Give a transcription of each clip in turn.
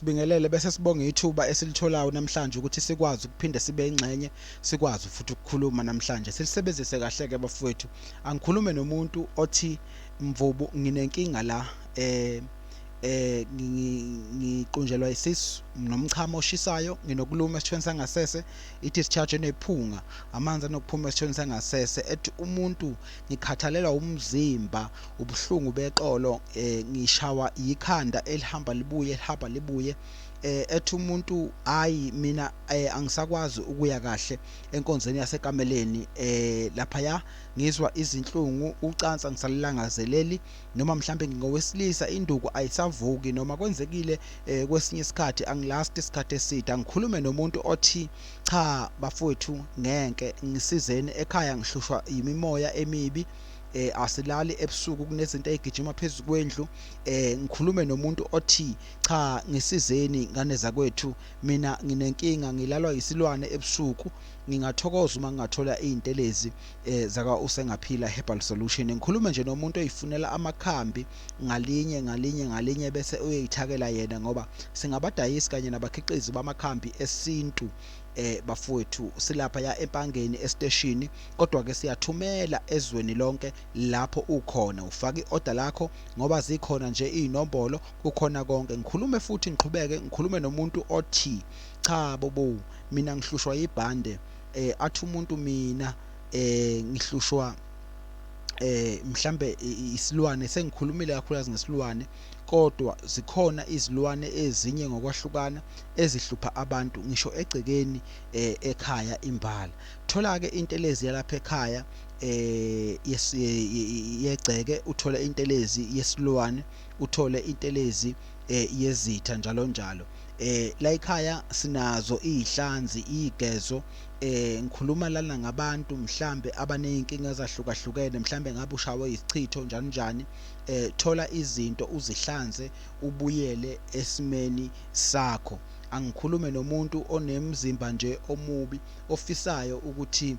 Sibingelele bese sibonga ithuba esilitholayo namhlanje ukuthi sikwazi ukuphinde sibe ingxenye sikwazi futhi ukukhuluma namhlanje silisebenzise kahle ke bafowethu angikhulume nomuntu othi Mvubu nginenkinga la ngiqunjelwa isisu nomchamo oshisayo nginokuluma esithweni sangasese i-discharge enephunga amanzi anokuphuma esithweni sangasese ethi umuntu ngikhathalelwa umzimba ubuhlungu beqolo ngishawa ikhanda elihamba libuye ethi umuntu hayi mina angisakwazi ukuya kahle enkonzweni yasekameleni lapha ngizwa izinhlungu ucansa ngisalilangazeleli noma mhlambe ngingowesilisa induku ayisavuki noma kwenzekile kwesinye isikhathi angilasti isikhathi eside angikhulume nomuntu othi cha bafowethu ngeke ngisizeni ekhaya ngihlushwa imimoya emibi asilali ebusuku kunezinto ezigijima phezulu kwendlu ngikhulume nomuntu othi cha ngisizeni ngane zakwethu mina nginenkinga ngilalwa isilwane ebusuku ngingathokoza uma ngingathola izintelezi zaka usengaphila herbal solution ngikhulume nje nomuntu oyifunela amakhambi ngalinye bese uyayithakela yena ngoba singabadayisi kanye nabakhiqizi bamakhambi esintu bafowethu silapha ya empangeni esiteshini kodwa ke siyathumela ezweni lonke lapho ukhona ufaka iorder lakho ngoba zikhona nje izinombolo kukhona konke ngikhulume futhi ngiqhubeke ngikhulume nomuntu othi cha bobo mina ngihlushwa ibhande athi umuntu mina ngihlushwa mhlambe isilwane sengikhulumile kakhulukazi ngesilwane kodwa zikhona izilwane ezinye ngokwahlukana ezihlupha abantu ngisho egcekeni ekhaya imbala thola ke intelezi yalapha ekhaya yegceke uthola intelezi yesilwane uthole intelezi yezitha njalo la ekhaya sinazo izihlanzi igezo ngikhuluma lana ngabantu mhlambe abaneyinkinga ezahlukahlukene mhlambe ngabe ushawe isichitho njani thola izinto uzihlanze ubuyele esimeni sakho angikhulume nomuntu onemzimba nje omubi ofisayo ukuthi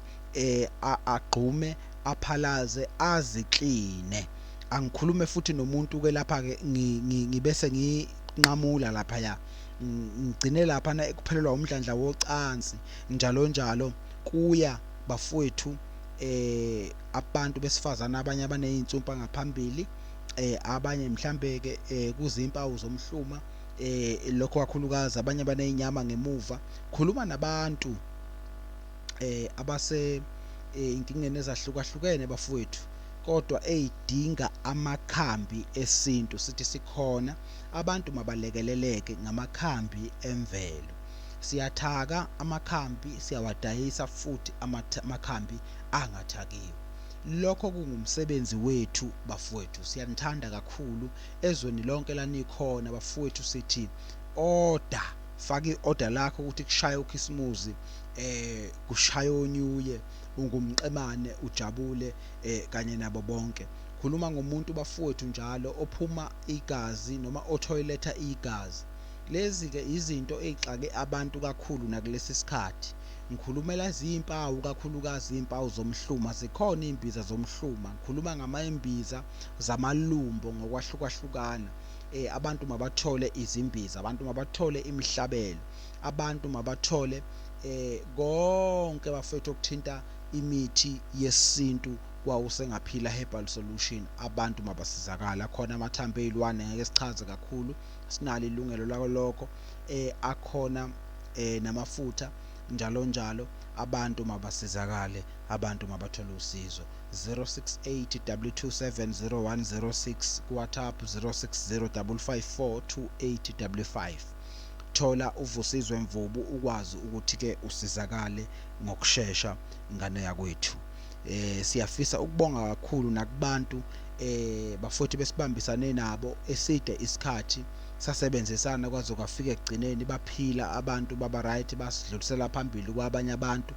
agqume aphalaze azikline angikhulume futhi nomuntu ke lapha ke ngibese nginqamula lapha ngigcine lapha na ekuphelelwa umdlandla wocansi njalo kuya bafowethu abantu besifazana abanye abanezinsumpa ngaphambili abanye mhlambe ke kuzimpawu zomhluma lokho kakhulukazi abanye banezinyama ngemuva khuluma nabantu abase inkingeni ezahlukahlukene bafowethu kodwa eyidinga amakhambi esintu sithi sikhona abantu mabalekeleleke ngamakhambi emvelo siyathaka amakhambi siyawadayisa futhi amakhambi angathakiwe lokho kungumsebenzi wethu bafowethu siyanithanda kakhulu ezweni lonke lanikhona bafowethu sithi faka iorder lakho ukuthi kushaye ukhisimuzi kushaye onyuye ungumqemane ujabule kanye nabo bonke khuluma ngomuntu bafowethu njalo ophuma igazi noma othoyiletha igazi lezi ke izinto ezixake abantu kakhulu nakulesi sikhathi ngikhulumela izimpawu kakhulukazi impawu zomhluma zikhona imbiza zomhluma ngikhuluma ngamaimbiza zamalumbo ngokwahlukahlukana abantu mabathole izimbiza abantu mabathole imihlabelo abantu mabathole konke bafethu okuthinta imithi yesintu kwawusengaphila herbal solution abantu mabasizakala khona amathambo ezilwane ngeke sichaze kakhulu sinalo ilungelo lakho akhona namafutha njalo abantu mabasizakale abantu mabathola usizo 068 WhatsApp 0605542855 thola uvusizwe Mvubu ukwazi ukuthi ke usizakale ngokusheshsha ngane yakwethu siyafisa ukubonga kakhulu nakubantu bafowethu besibambisane nabo eside isikhathi sasebenzisana kwaze kwafika ekugcineni baphila abantu baba right basidlulisela phambili kwabanye abantu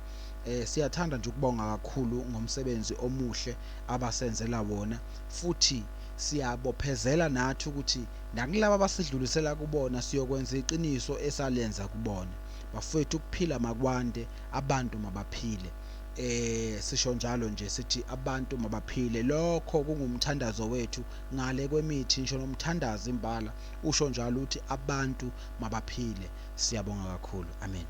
siyathanda nje ukubonga kakhulu ngomsebenzi omuhle abasenzela wona futhi siyabophezela nathi ukuthi nakulabo abasidlulisela kubona siyokwenza iqiniso esalenza kubona bafowethu ukuphila makwande abantu mabaphile sisho njalo nje sithi abantu mabaphile. Lokho kungumthandazo wethu ngale kwemithi, ngisho nomthandazo imbala usho njalo uthi abantu mabaphile. Siyabonga kakhulu, amen.